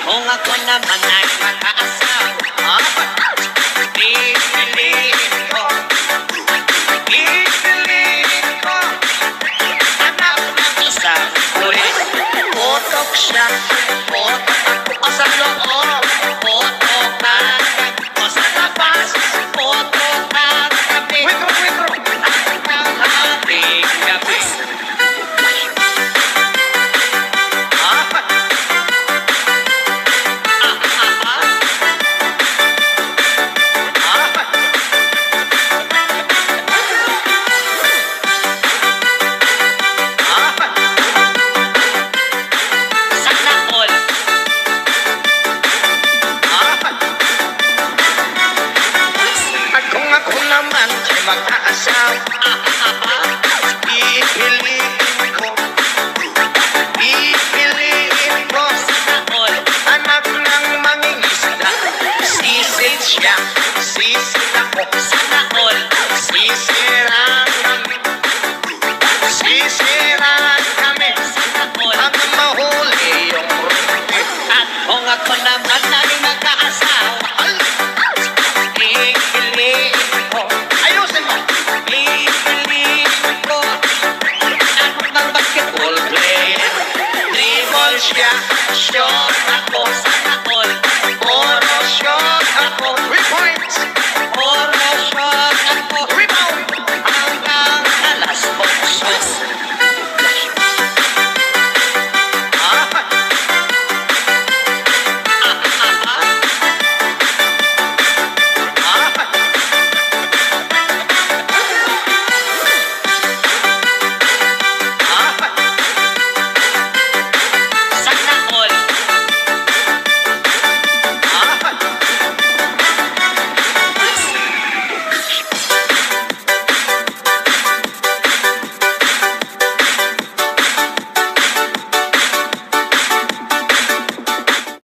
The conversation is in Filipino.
Kung ako naman ay mag-aasawa, pipiliin ko anak ng isang pulis. Putok siya, putok ako sa loob, putok o sa labas, putok kami ang ating gabi. Naman ay mag-aasawa, pipiliin ko anak ng mangingisda. Sisid siya, sisid ako, sana all sisiraan kami hanggang mahuli yung rumpi. At kung ako naman ay mag-aasawa, siya, short ako sa